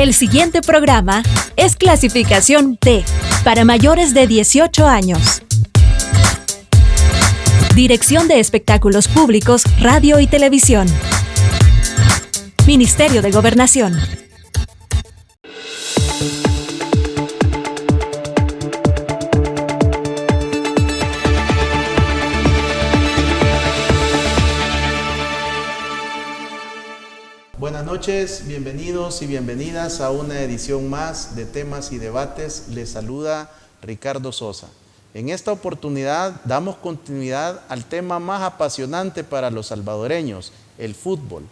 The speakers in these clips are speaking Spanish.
El siguiente programa es clasificación T, para mayores de 18 años. Dirección de Espectáculos Públicos, Radio y Televisión. Ministerio de Gobernación. Buenas noches, bienvenidos y bienvenidas a una edición más de Temas y Debates. Les saluda Ricardo Sosa. En esta oportunidad damos continuidad al tema más apasionante para los salvadoreños, el fútbol,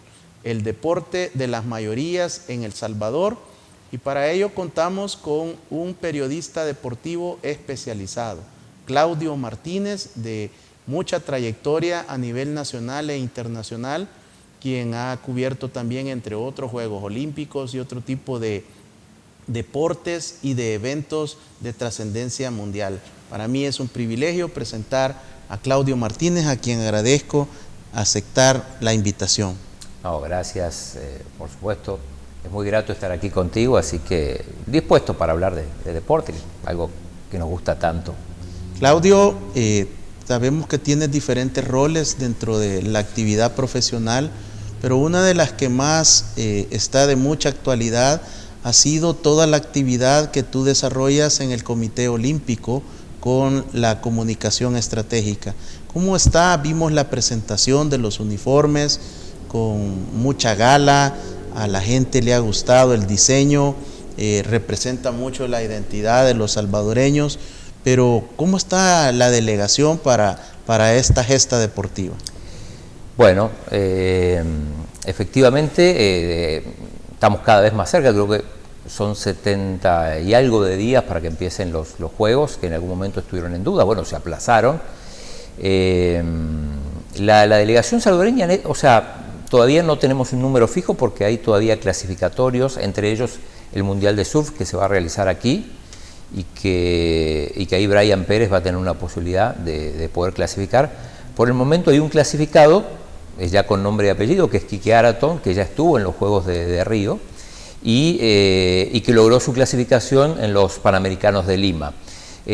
el deporte de las mayorías en El Salvador, y para ello contamos con un periodista deportivo especializado, Claudio Martínez, de mucha trayectoria a nivel nacional e internacional, quien ha cubierto también, entre otros, Juegos Olímpicos y otro tipo de deportes y de eventos de trascendencia mundial. Para mí es un privilegio presentar a Claudio Martínez, a quien agradezco aceptar la invitación. No, gracias, por supuesto. Es muy grato estar aquí contigo, así que dispuesto para hablar de deporte, algo que nos gusta tanto. Claudio, sabemos que tienes diferentes roles dentro de la actividad profesional, pero una de las que más está de mucha actualidad ha sido toda la actividad que tú desarrollas en el Comité Olímpico con la comunicación estratégica. ¿Cómo está? Vimos la presentación de los uniformes con mucha gala, a la gente le ha gustado el diseño, representa mucho la identidad de los salvadoreños, pero ¿cómo está la delegación para esta gesta deportiva? Bueno, efectivamente estamos cada vez más cerca, creo que son 70 y algo de días para que empiecen los Juegos, que en algún momento estuvieron en duda, bueno, se aplazaron. La delegación salvadoreña, o sea, todavía no tenemos un número fijo porque hay todavía clasificatorios, entre ellos el Mundial de Surf que se va a realizar aquí y que ahí Brian Pérez va a tener una posibilidad de poder clasificar. Por el momento hay un clasificado, ya con nombre y apellido, que es Quique Araton, que ya estuvo en los Juegos de Río y que logró su clasificación en los Panamericanos de Lima.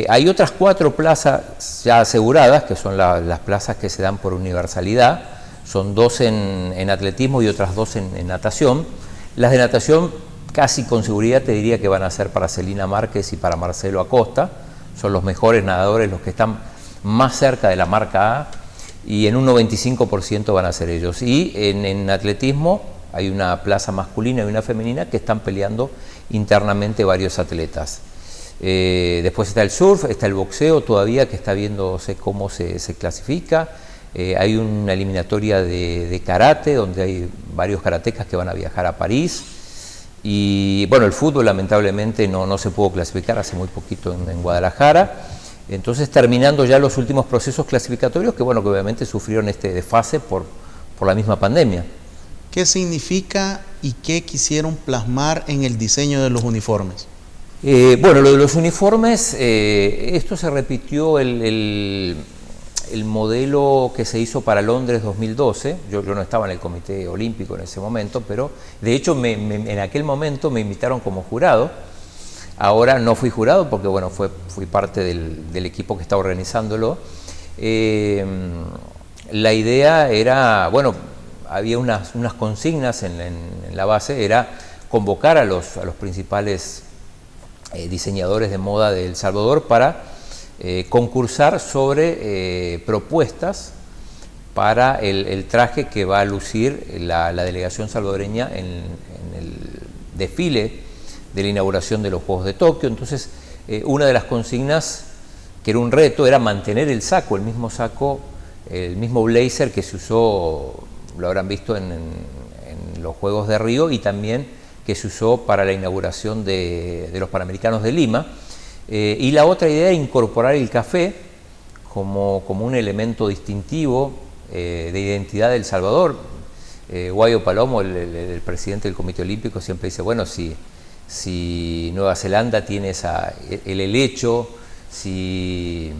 Hay otras 4 plazas ya aseguradas, que son las plazas que se dan por universalidad, son 2 en atletismo y otras 2 en natación. Las de natación casi con seguridad te diría que van a ser para Celina Márquez y para Marcelo Acosta, son los mejores nadadores, los que están más cerca de la marca A, y en un 95% van a ser ellos. Y en atletismo hay una plaza masculina y una femenina que están peleando internamente varios atletas. Después está el surf, está el boxeo todavía, que está viéndose cómo se clasifica. Hay una eliminatoria de karate, donde hay varios karatecas que van a viajar a París. Y bueno, el fútbol lamentablemente no se pudo clasificar hace muy poquito en Guadalajara. Entonces, terminando ya los últimos procesos clasificatorios que, bueno, que obviamente sufrieron este desfase por la misma pandemia. ¿Qué significa y qué quisieron plasmar en el diseño de los uniformes? Bueno, lo de los uniformes, esto se repitió el modelo que se hizo para Londres 2012. Yo no estaba en el Comité Olímpico en ese momento, pero de hecho en aquel momento me invitaron como jurado. Ahora no fui jurado porque, bueno, fui parte del equipo que está organizándolo. La idea era, bueno, había unas consignas en la base, era convocar a los principales diseñadores de moda de El Salvador para concursar sobre propuestas para el traje que va a lucir la delegación salvadoreña en el desfile de la inauguración de los Juegos de Tokio. Entonces, una de las consignas, que era un reto, era mantener el saco, el mismo saco, el mismo blazer que se usó, lo habrán visto en los Juegos de Río, y también que se usó para la inauguración de los Panamericanos de Lima. Y la otra idea era incorporar el café como un elemento distintivo de identidad de El Salvador. Guayo Palomo, el presidente del Comité Olímpico, siempre dice, bueno, si Nueva Zelanda tiene el helecho, si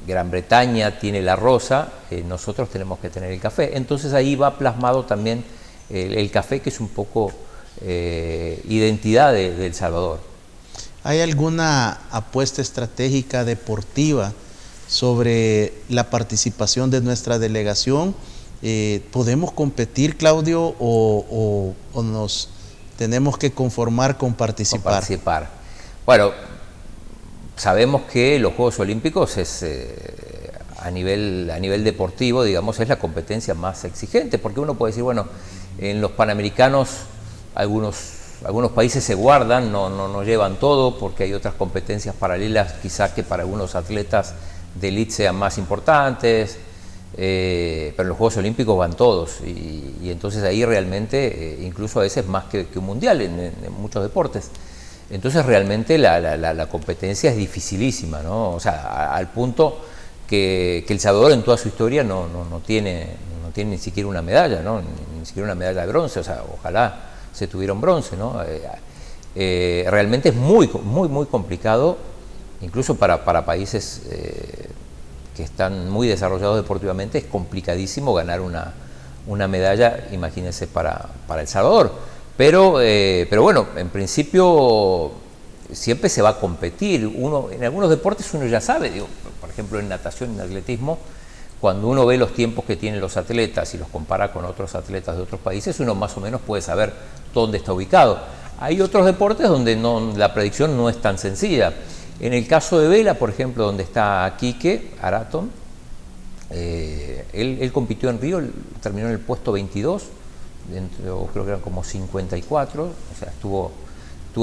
Gran Bretaña tiene la rosa, nosotros tenemos que tener el café. Entonces ahí va plasmado también el café, que es un poco identidad de El Salvador. ¿Hay alguna apuesta estratégica deportiva sobre la participación de nuestra delegación? ¿Podemos competir, Claudio, o nos tenemos que conformar con participar? Bueno, sabemos que los Juegos Olímpicos es, a nivel deportivo, digamos, es la competencia más exigente, porque uno puede decir, bueno, en los Panamericanos algunos países se guardan, no llevan todo, porque hay otras competencias paralelas, quizás que para algunos atletas de élite sean más importantes, pero en los Juegos Olímpicos van todos, y entonces ahí realmente, incluso a veces más que un mundial en muchos deportes. Entonces realmente la competencia es dificilísima, ¿no? O sea, al punto que El Salvador en toda su historia no tiene ni siquiera una medalla, ¿no? Ni siquiera una medalla de bronce, o sea, ojalá se tuviera un bronce, ¿no? Realmente es muy complicado, incluso para países que están muy desarrollados deportivamente, es complicadísimo ganar una medalla, imagínense, para El Salvador. Pero bueno, en principio siempre se va a competir. En algunos deportes uno ya sabe, digo, por ejemplo en natación y en atletismo, cuando uno ve los tiempos que tienen los atletas y los compara con otros atletas de otros países, uno más o menos puede saber dónde está ubicado. Hay otros deportes donde la predicción no es tan sencilla. En el caso de vela, por ejemplo, donde está Quique Aratón, él compitió en Río, terminó en el puesto 22, creo que eran como 54, o sea, estuvo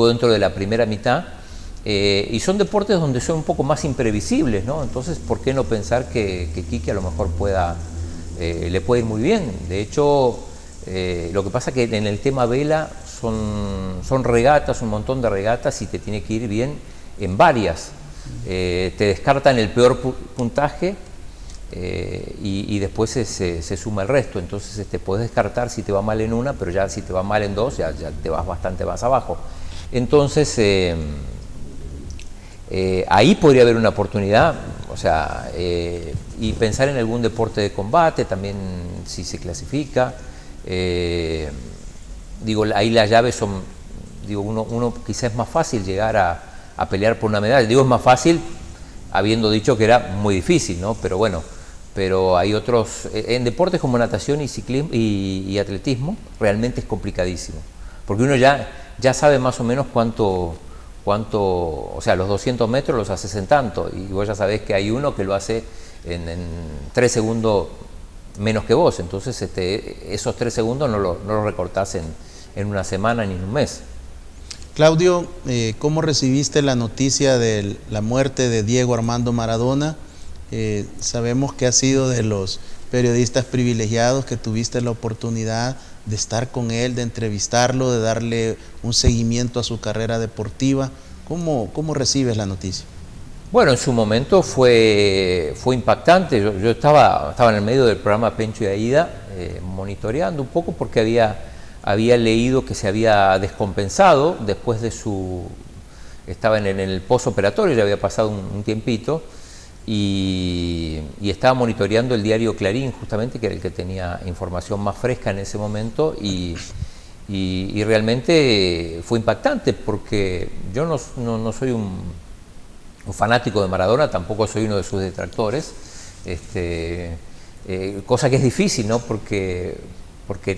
dentro de la primera mitad, y son deportes donde son un poco más imprevisibles, ¿no? Entonces, ¿por qué no pensar que Quique a lo mejor le puede ir muy bien? De hecho, lo que pasa es que en el tema vela son regatas, un montón de regatas, y te tiene que ir bien en varias. Te descartan el peor puntaje, y después se suma el resto. Entonces podés descartar si te va mal en una, pero ya si te va mal en dos, ya te vas bastante más abajo. Entonces ahí podría haber una oportunidad, o sea, y pensar en algún deporte de combate también, si se clasifica. Digo, ahí las llaves son, digo, uno quizás es más fácil llegar a pelear por una medalla. Digo, es más fácil habiendo dicho que era muy difícil, ¿no? Pero bueno, pero hay otros, en deportes como natación y ciclismo y atletismo, realmente es complicadísimo, porque uno ya sabe más o menos cuánto, o sea, los 200 metros los haces en tanto, y vos ya sabés que hay uno que lo hace en 3 segundos menos que vos, entonces esos 3 segundos no los recortás en una semana ni en un mes. Claudio, ¿cómo recibiste la noticia de la muerte de Diego Armando Maradona? Sabemos que has sido de los periodistas privilegiados que tuviste la oportunidad de estar con él, de entrevistarlo, de darle un seguimiento a su carrera deportiva. ¿Cómo recibes la noticia? Bueno, en su momento fue impactante. Yo estaba en el medio del programa Pencho y Aida, monitoreando un poco, porque había leído que se había descompensado después de estaba en el posoperatorio, ya había pasado un tiempito, y estaba monitoreando el diario Clarín, justamente, que era el que tenía información más fresca en ese momento, y realmente fue impactante, porque yo no soy un fanático de Maradona, tampoco soy uno de sus detractores, cosa que es difícil, ¿no? Porque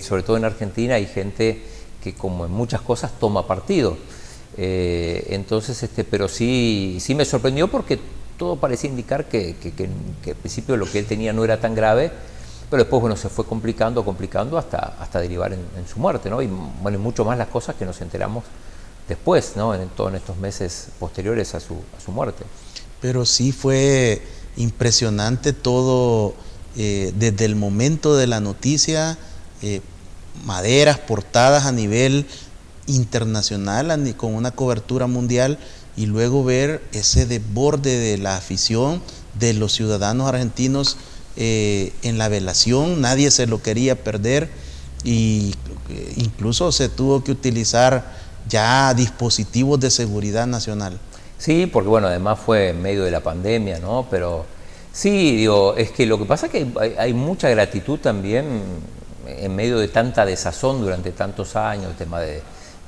sobre todo en Argentina hay gente que, como en muchas cosas, toma partido. Entonces, pero sí me sorprendió, porque todo parecía indicar que al principio lo que él tenía no era tan grave, pero después, bueno, se fue complicando hasta derivar en su muerte, ¿no? Y bueno, mucho más las cosas que nos enteramos después, ¿no? En todos estos meses posteriores a su muerte. Pero sí fue impresionante todo, desde el momento de la noticia, maderas, portadas a nivel internacional, con una cobertura mundial, y luego ver ese desborde de la afición de los ciudadanos argentinos en la velación. Nadie se lo quería perder, y incluso se tuvo que utilizar ya dispositivos de seguridad nacional. Sí, porque bueno, además fue en medio de la pandemia, ¿no? Pero sí, digo, es que lo que pasa es que hay mucha gratitud también en medio de tanta desazón durante tantos años, el tema de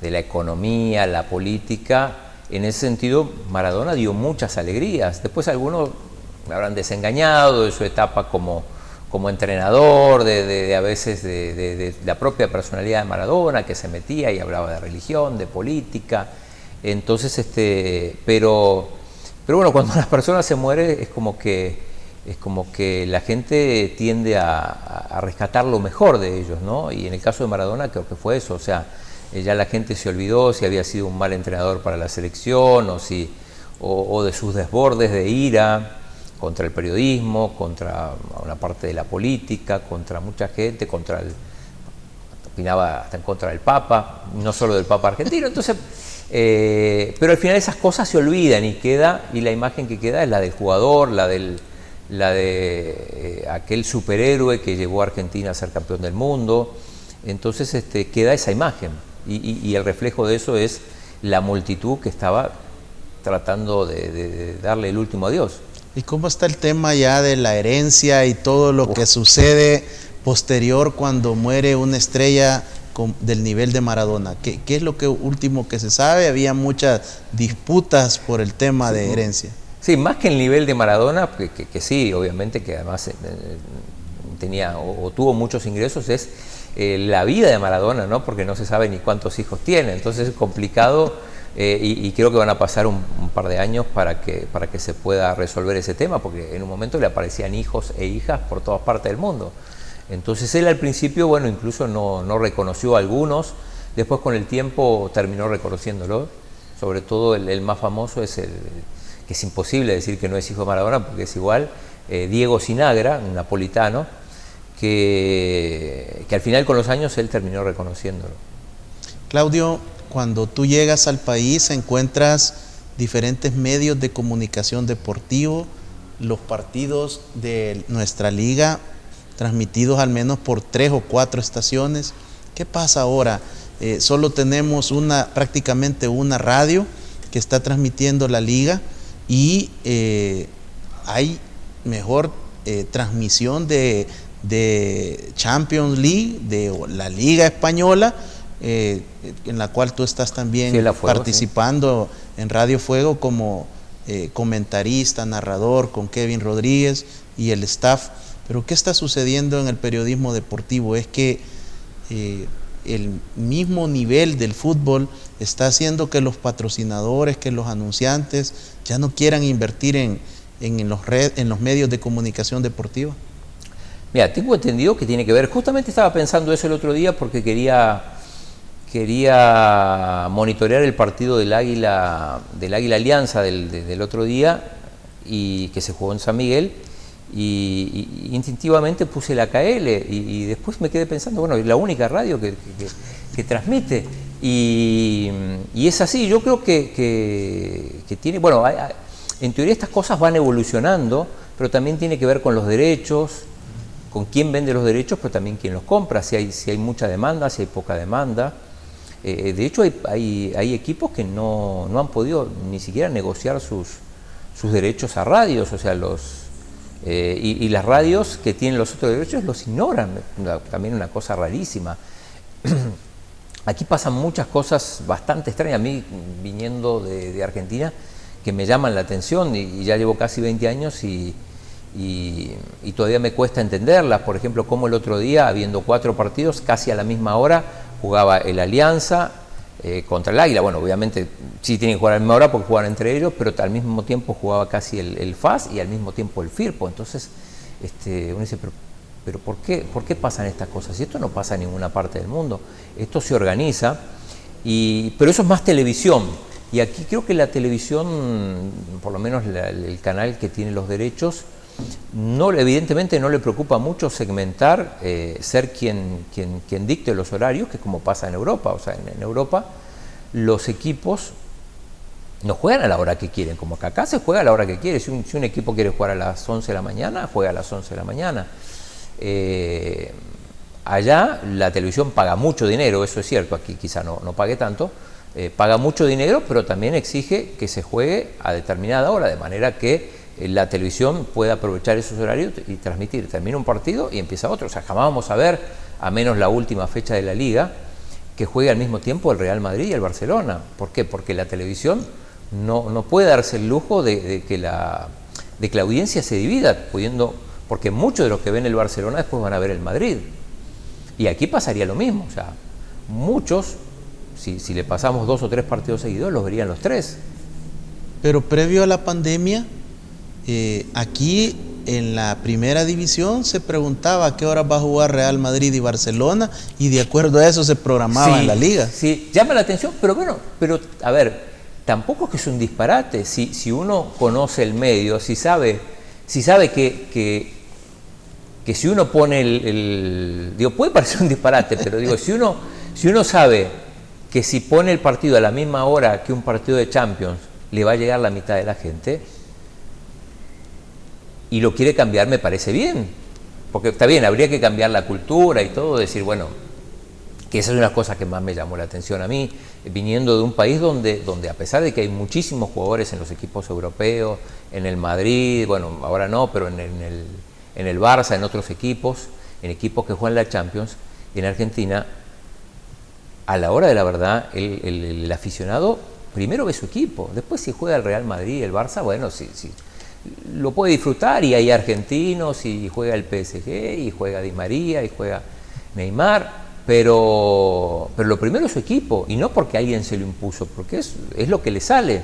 de la economía, la política. En ese sentido, Maradona dio muchas alegrías. Después algunos me habrán desengañado de su etapa como entrenador, a veces de la propia personalidad de Maradona, que se metía y hablaba de religión, de política. Entonces, pero bueno, cuando una persona se muere es como que la gente tiende a rescatar lo mejor de ellos, ¿no? Y en el caso de Maradona creo que fue eso, o sea, ya la gente se olvidó si había sido un mal entrenador para la selección o de sus desbordes de ira contra el periodismo, contra una parte de la política, contra mucha gente, opinaba hasta en contra del Papa, no solo del Papa argentino. Entonces, pero al final esas cosas se olvidan y la imagen que queda es la del jugador, la de aquel superhéroe que llevó a Argentina a ser campeón del mundo. Entonces queda esa imagen y el reflejo de eso es la multitud que estaba tratando de darle el último adiós. ¿Y cómo está el tema ya de la herencia y todo lo que sucede posterior cuando muere una estrella del nivel de Maradona? ¿Qué es lo último que se sabe? Había muchas disputas por el tema de herencia. Sí, más que el nivel de Maradona, que sí, obviamente, que además tenía o tuvo muchos ingresos, es la vida de Maradona, ¿no? Porque no se sabe ni cuántos hijos tiene, entonces es complicado y creo que van a pasar un par de años para que se pueda resolver ese tema, porque en un momento le aparecían hijos e hijas por todas partes del mundo. Entonces él al principio, bueno, incluso no reconoció a algunos, después con el tiempo terminó reconociéndolo, sobre todo el más famoso es que es imposible decir que no es hijo de Maradona, porque es igual, Diego Sinagra, un napolitano, que al final con los años él terminó reconociéndolo. Claudio, cuando tú llegas al país encuentras diferentes medios de comunicación deportivo, los partidos de nuestra liga transmitidos al menos por 3 o 4 estaciones. ¿Qué pasa ahora? Solo tenemos prácticamente una radio que está transmitiendo la liga y hay mejor transmisión de Champions League, de la Liga Española, en la cual tú estás también participando en Radio Fuego como comentarista, narrador con Kevin Rodríguez y el staff. Pero ¿qué está sucediendo en el periodismo deportivo? Es que el mismo nivel del fútbol está haciendo que los patrocinadores, que los anunciantes ya no quieran invertir en los medios de comunicación deportiva. Mira, tengo entendido que tiene que ver, justamente estaba pensando eso el otro día porque quería monitorear el partido del Águila Alianza del otro día, y que se jugó en San Miguel, y instintivamente puse la KL y después me quedé pensando, bueno, es la única radio que transmite, y es así. Yo creo que tiene, bueno, en teoría estas cosas van evolucionando, pero también tiene que ver con los derechos, con quién vende los derechos, pero también quién los compra, si hay mucha demanda, si hay poca demanda. De hecho hay equipos que no han podido ni siquiera negociar sus derechos a radios, o sea, y las radios que tienen los otros derechos los ignoran, también una cosa rarísima. Aquí pasan muchas cosas bastante extrañas, a mí viniendo de Argentina, que me llaman la atención, y ya llevo casi 20 años y todavía me cuesta entenderlas. Por ejemplo, como el otro día, habiendo 4 partidos, casi a la misma hora, jugaba el Alianza contra el Águila. Bueno, obviamente sí tienen que jugar a la misma hora porque juegan entre ellos, pero al mismo tiempo jugaba casi el FAS y al mismo tiempo el Firpo. Entonces uno dice, pero ¿por qué pasan estas cosas? Y esto no pasa en ninguna parte del mundo. Esto se organiza, pero eso es más televisión. Y aquí creo que la televisión, por lo menos el canal que tiene los derechos, evidentemente no le preocupa mucho segmentar, ser quien dicte los horarios, que es como pasa en Europa. O sea, en Europa los equipos no juegan a la hora que quieren, como que acá se juega a la hora que quiere. Si un equipo quiere jugar a las 11 de la mañana, juega a las 11 de la mañana. Allá la televisión paga mucho dinero, eso es cierto, aquí quizá no pague tanto, paga mucho dinero, pero también exige que se juegue a determinada hora, de manera que la televisión puede aprovechar esos horarios y transmitir. Termina un partido y empieza otro. O sea, jamás vamos a ver, a menos la última fecha de la liga, que juegue al mismo tiempo el Real Madrid y el Barcelona. ¿Por qué? Porque la televisión no puede darse el lujo de que la audiencia se divida, porque muchos de los que ven el Barcelona después van a ver el Madrid. Y aquí pasaría lo mismo, o sea, muchos, si le pasamos 2 o 3 partidos seguidos, los verían los 3. Pero previo a la pandemia, aquí en la primera división se preguntaba a qué hora va a jugar Real Madrid y Barcelona, y de acuerdo a eso se programaba en la liga. Sí, llama la atención, pero bueno, a ver, tampoco es que es un disparate. Si uno conoce el medio, si sabe que si uno pone digo, puede parecer un disparate, pero digo, si uno sabe que si pone el partido a la misma hora que un partido de Champions, le va a llegar la mitad de la gente, y lo quiere cambiar, me parece bien, porque está bien, habría que cambiar la cultura y todo, decir, bueno, que esa es una cosa que más me llamó la atención a mí, viniendo de un país donde a pesar de que hay muchísimos jugadores en los equipos europeos, en el Madrid, bueno, ahora no, pero en el Barça, en otros equipos, en equipos que juegan la Champions, en Argentina, a la hora de la verdad, el aficionado primero ve su equipo, después si juega el Real Madrid, el Barça, bueno, sí, lo puede disfrutar, y hay argentinos, y juega el PSG, y juega Di María, y juega Neymar, pero lo primero es su equipo, y no porque alguien se lo impuso, porque es lo que le sale.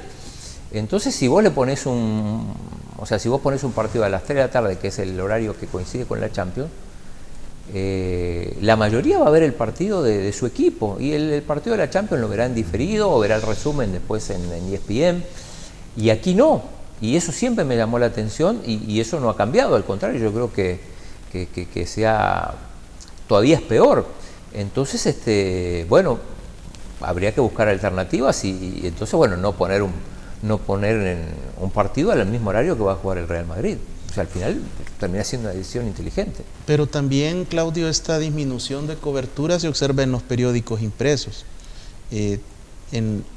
Entonces, si vos pones un partido a las 3 de la tarde, que es el horario que coincide con la Champions, la mayoría va a ver el partido de su equipo, y el partido de la Champions lo verá en diferido o verá el resumen después en ESPN, y aquí no. Y eso siempre me llamó la atención, y eso no ha cambiado, al contrario, yo creo que todavía es peor. Entonces, bueno, habría que buscar alternativas, y entonces, bueno, no poner en un partido al mismo horario que va a jugar el Real Madrid. O sea, al final termina siendo una decisión inteligente. Pero también, Claudio, esta disminución de cobertura se observa en los periódicos impresos.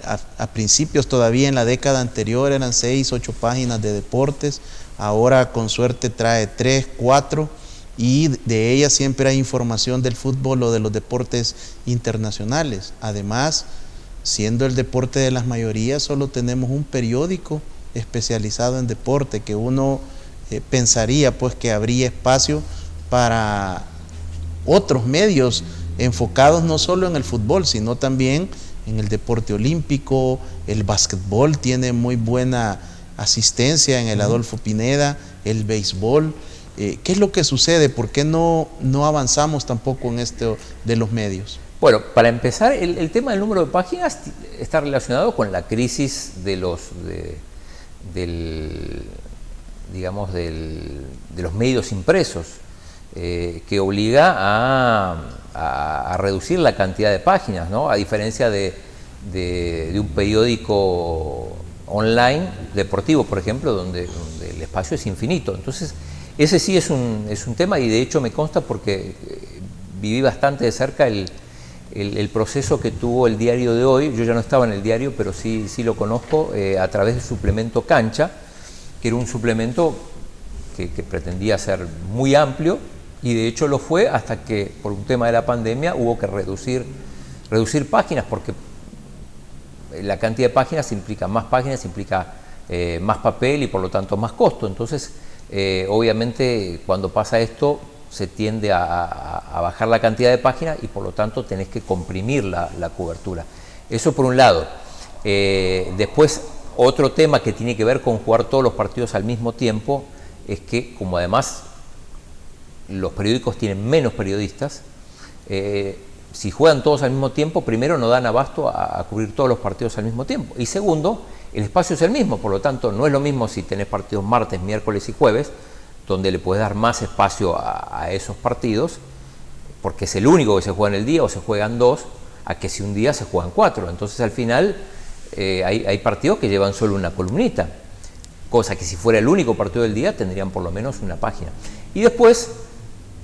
A principios, todavía en la década anterior, eran 6, 8 páginas de deportes, ahora con suerte trae 3, 4, y de ellas siempre hay información del fútbol o de los deportes internacionales. Además, siendo el deporte de las mayorías, solo tenemos un periódico especializado en deporte, que uno pensaría pues que habría espacio para otros medios enfocados no solo en el fútbol, sino también en el deporte olímpico. El básquetbol tiene muy buena asistencia en el Adolfo Pineda, el béisbol. ¿Qué es lo que sucede? ¿Por qué no avanzamos tampoco en esto de los medios? Bueno, para empezar, el tema del número de páginas está relacionado con la crisis de los medios impresos, que obliga a reducir la cantidad de páginas, ¿no? A diferencia de un periódico online deportivo, por ejemplo, donde el espacio es infinito. Entonces, ese sí es un tema, y de hecho me consta porque viví bastante de cerca el proceso que tuvo el diario de hoy. Yo ya no estaba en el diario, pero sí lo conozco a través del suplemento Cancha, que era un suplemento que pretendía ser muy amplio, y de hecho lo fue hasta que por un tema de la pandemia hubo que reducir páginas, porque la cantidad de páginas implica más papel y por lo tanto más costo. Entonces, obviamente cuando pasa esto se tiende a bajar la cantidad de páginas, y por lo tanto tenés que comprimir la cobertura. Eso por un lado. Después, otro tema que tiene que ver con jugar todos los partidos al mismo tiempo es que, como además los periódicos tienen menos periodistas, si juegan todos al mismo tiempo, primero no dan abasto a cubrir todos los partidos al mismo tiempo, y segundo, el espacio es el mismo, por lo tanto no es lo mismo si tenés partidos martes, miércoles y jueves, donde le puedes dar más espacio a esos partidos, porque es el único que se juega en el día, o se juegan 2, a que si un día se juegan 4. Entonces al final hay partidos que llevan solo una columnita, cosa que si fuera el único partido del día tendrían por lo menos una página. Y después,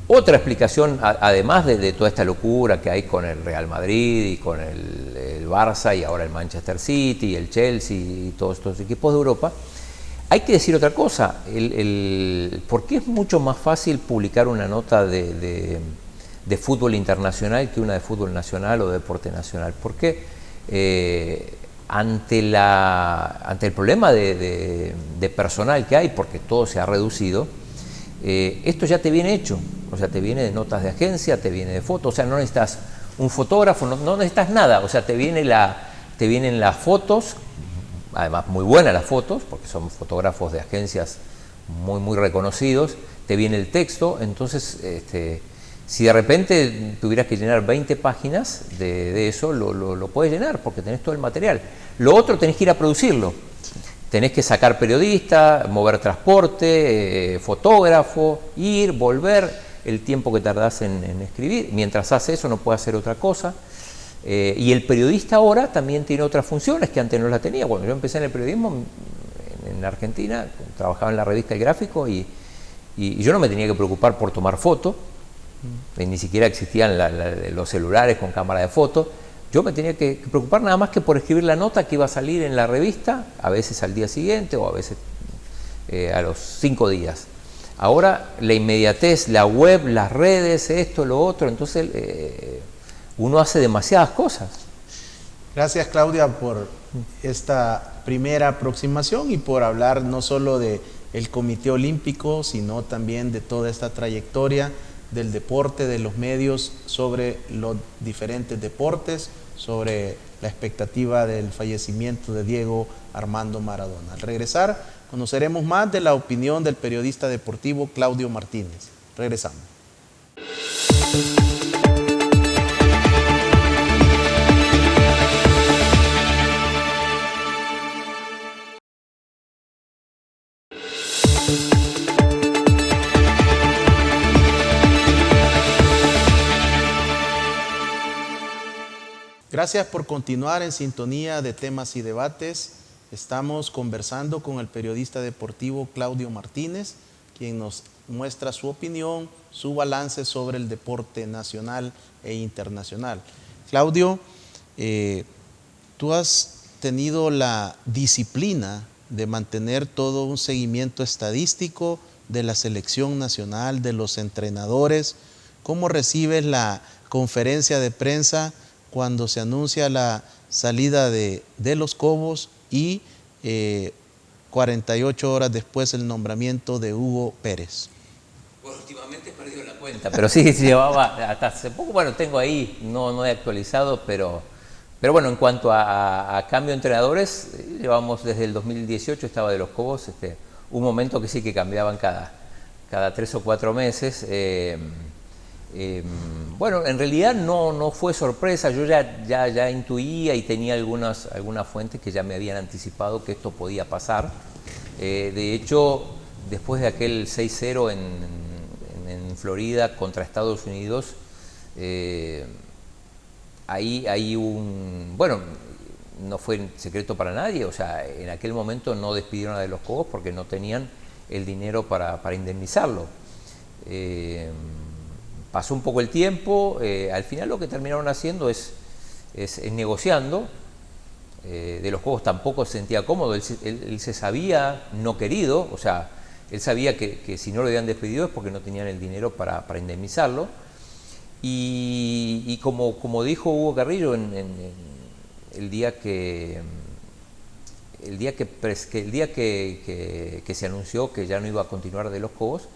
otra explicación, además de toda esta locura que hay con el Real Madrid y con el Barça y ahora el Manchester City y el Chelsea y todos estos equipos de Europa, hay que decir otra cosa. ¿Por qué es mucho más fácil publicar una nota de de fútbol internacional que una de fútbol nacional o de deporte nacional. Porque ante el problema de personal que hay, porque todo se ha reducido, esto ya te viene hecho, o sea, te viene de notas de agencia, te viene de fotos, o sea, no necesitas un fotógrafo, no necesitas nada, o sea, te vienen las fotos, además muy buenas las fotos, porque son fotógrafos de agencias muy reconocidos, te viene el texto, entonces si de repente tuvieras que llenar 20 páginas de eso, lo puedes llenar porque tenés todo el material. Lo otro tenés que ir a producirlo, tenés que sacar periodista, mover transporte, fotógrafo, ir, volver, el tiempo que tardás en escribir. Mientras hace eso no puede hacer otra cosa. Y el periodista ahora también tiene otras funciones que antes no las tenía. Cuando yo empecé en el periodismo en Argentina, trabajaba en la revista El Gráfico y yo no me tenía que preocupar por tomar foto, ni siquiera existían los celulares con cámara de foto. Yo me tenía que preocupar nada más que por escribir la nota que iba a salir en la revista, a veces al día siguiente o a veces a los 5 días. Ahora la inmediatez, la web, las redes, esto, lo otro, entonces uno hace demasiadas cosas. Gracias, Claudia, por esta primera aproximación y por hablar no solo del Comité Olímpico, sino también de toda esta trayectoria del deporte, de los medios, sobre los diferentes deportes, sobre la expectativa del fallecimiento de Diego Armando Maradona. Al regresar, conoceremos más de la opinión del periodista deportivo Claudio Martínez. Regresamos. Gracias por continuar en sintonía de Temas y Debates. Estamos conversando con el periodista deportivo Claudio Martínez, quien nos muestra su opinión, su balance sobre el deporte nacional e internacional. Claudio, tú has tenido la disciplina de mantener todo un seguimiento estadístico de la selección nacional, de los entrenadores. ¿Cómo recibes la conferencia de prensa cuando se anuncia la salida de Los Cobos y 48 horas después el nombramiento de Hugo Pérez? Bueno, últimamente he perdido la cuenta, pero sí llevaba hasta hace poco, bueno, tengo ahí, no he actualizado, pero bueno, en cuanto a cambio de entrenadores, llevamos desde el 2018, estaba de Los Cobos, un momento que sí que cambiaban cada 3 o 4 meses. Bueno, en realidad no fue sorpresa, yo ya intuía y tenía algunas fuentes que ya me habían anticipado que esto podía pasar. De hecho, después de aquel 6-0 en Florida contra Estados Unidos, hay bueno, no fue secreto para nadie, o sea, en aquel momento no despidieron a De Los Cobos porque no tenían el dinero para indemnizarlo. Pasó un poco el tiempo, al final lo que terminaron haciendo es negociando. De Los Cobos tampoco se sentía cómodo, él se sabía no querido, o sea, él sabía que si no lo habían despedido es porque no tenían el dinero para indemnizarlo. Y como dijo Hugo Carrillo el día que se anunció que ya no iba a continuar De Los Cobos,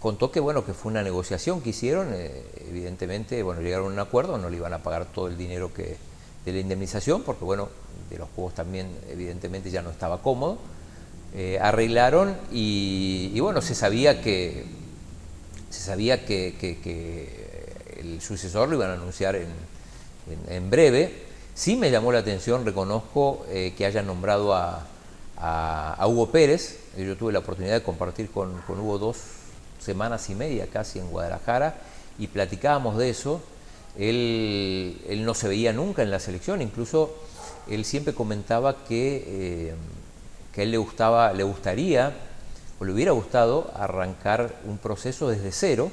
contó que bueno, que fue una negociación que hicieron, evidentemente, bueno, llegaron a un acuerdo, no le iban a pagar todo el dinero de la indemnización, porque bueno, De Los Cobos también evidentemente ya no estaba cómodo. Arreglaron y bueno, se sabía que el sucesor lo iban a anunciar en breve. Sí me llamó la atención, reconozco, que hayan nombrado a Hugo Pérez. Yo tuve la oportunidad de compartir con Hugo 2 semanas y media casi en Guadalajara y platicábamos de eso. Él no se veía nunca en la selección, incluso él siempre comentaba que a él le gustaría o le hubiera gustado arrancar un proceso desde cero,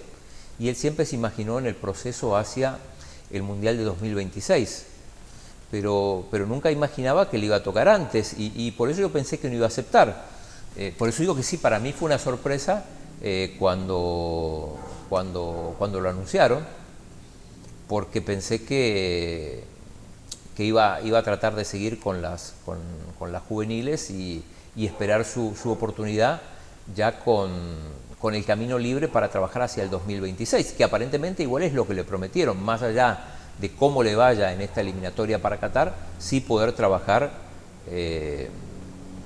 y él siempre se imaginó en el proceso hacia el Mundial de 2026, pero nunca imaginaba que le iba a tocar antes, y por eso yo pensé que no iba a aceptar. Por eso digo que sí, para mí fue una sorpresa cuando cuando lo anunciaron, porque pensé que iba a tratar de seguir con las juveniles y esperar su oportunidad ya con el camino libre para trabajar hacia el 2026, que aparentemente igual es lo que le prometieron, más allá de cómo le vaya en esta eliminatoria para Qatar, sí poder trabajar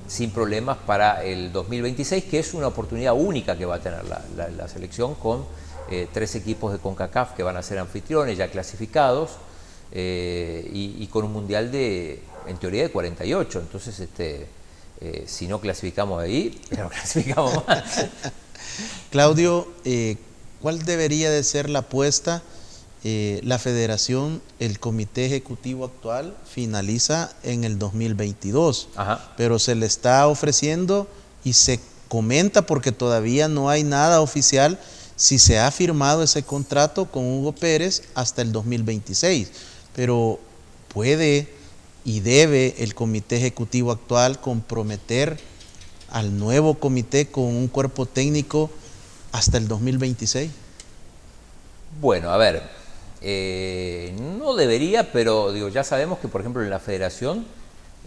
sin problemas para el 2026, que es una oportunidad única que va a tener la selección con 3 equipos de CONCACAF que van a ser anfitriones ya clasificados y con un mundial en teoría de 48. Entonces, si no clasificamos ahí, pero clasificamos más. Claudio, ¿cuál debería de ser la apuesta? La federación, el comité ejecutivo actual finaliza en el 2022, Ajá. pero se le está ofreciendo y se comenta, porque todavía no hay nada oficial, si se ha firmado ese contrato con Hugo Pérez hasta el 2026, pero puede y debe el comité ejecutivo actual comprometer al nuevo comité con un cuerpo técnico hasta el 2026. Bueno, a ver, no debería, pero digo, ya sabemos que, por ejemplo, en la federación,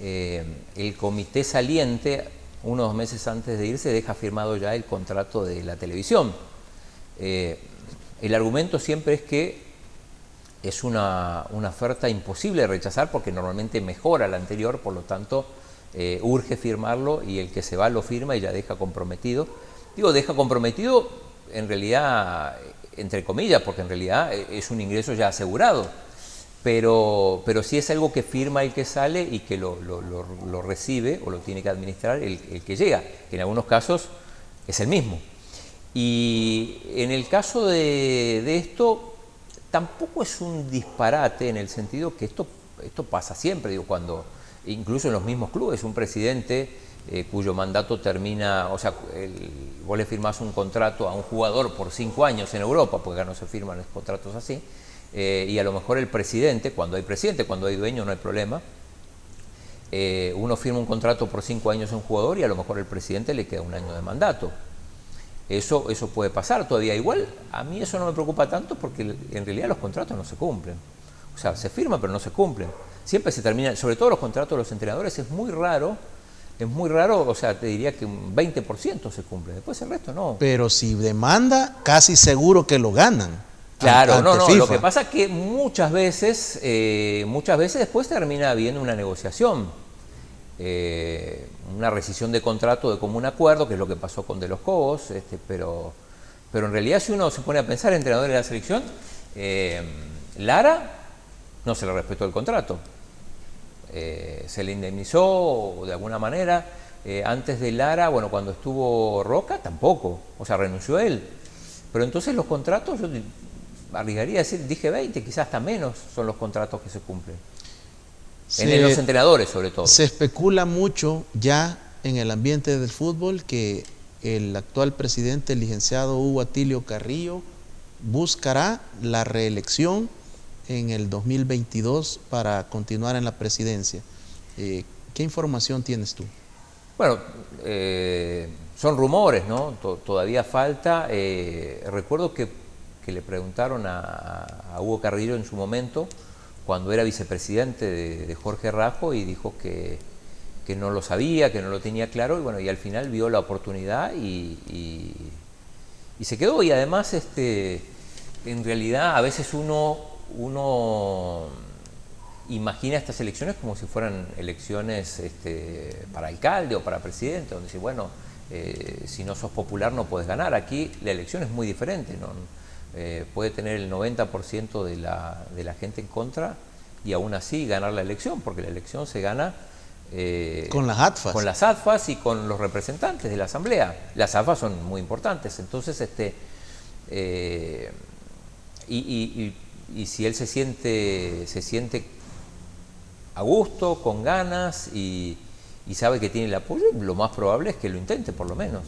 el comité saliente, unos meses antes de irse, deja firmado ya el contrato de la televisión. El argumento siempre es que es una oferta imposible de rechazar porque normalmente mejora la anterior, por lo tanto, urge firmarlo y el que se va lo firma y ya deja comprometido. Digo, deja comprometido en realidad, entre comillas, porque en realidad es un ingreso ya asegurado, pero sí es algo que firma el que sale y que lo recibe o lo tiene que administrar el que llega, que en algunos casos es el mismo. Y en el caso de esto, tampoco es un disparate en el sentido que esto pasa siempre, digo, cuando incluso en los mismos clubes un presidente cuyo mandato termina, o sea, vos le firmás un contrato a un jugador por 5 años en Europa, porque acá no se firman los contratos así, y a lo mejor el presidente, cuando hay dueño no hay problema, uno firma un contrato por 5 años a un jugador y a lo mejor el presidente le queda un año de mandato. Eso puede pasar todavía. Igual, a mí eso no me preocupa tanto porque en realidad los contratos no se cumplen. O sea, se firman pero no se cumplen. Siempre se terminan, sobre todo los contratos de los entrenadores, es muy raro, o sea, te diría que un 20% se cumple, después el resto no. Pero si demanda, casi seguro que lo ganan. Claro, no, FIFA. Lo que pasa es que muchas veces después termina habiendo una negociación, una rescisión de contrato de común acuerdo, que es lo que pasó con De los Cobos, pero en realidad si uno se pone a pensar, entrenador de la selección, Lara no se le respetó el contrato, se le indemnizó de alguna manera, antes de Lara, bueno, cuando estuvo Roca tampoco, o sea, renunció él, pero entonces los contratos, yo arriesgaría a decir, dije 20, quizás hasta menos son los contratos que se cumplen. En los entrenadores, sobre todo. Se especula mucho ya en el ambiente del fútbol que el actual presidente, el licenciado Hugo Atilio Carrillo, buscará la reelección en el 2022 para continuar en la presidencia. ¿Qué información tienes tú? Bueno, son rumores, ¿no? Todavía falta. Recuerdo que le preguntaron a Hugo Carrillo en su momento, cuando era vicepresidente de Jorge Raffo, y dijo que no lo sabía, que no lo tenía claro, y bueno, y al final vio la oportunidad y se quedó. Y además, en realidad, a veces uno imagina estas elecciones como si fueran elecciones para alcalde o para presidente, donde dice, bueno, si no sos popular no puedes ganar. Aquí la elección es muy diferente, ¿no? Puede tener el 90% de la gente en contra y aún así ganar la elección, porque la elección se gana con las ATFAS. Con las ATFAS y con los representantes de la asamblea. Las ATFAS son muy importantes, entonces y si él se siente a gusto, con ganas y sabe que tiene el apoyo, lo más probable es que lo intente por lo menos.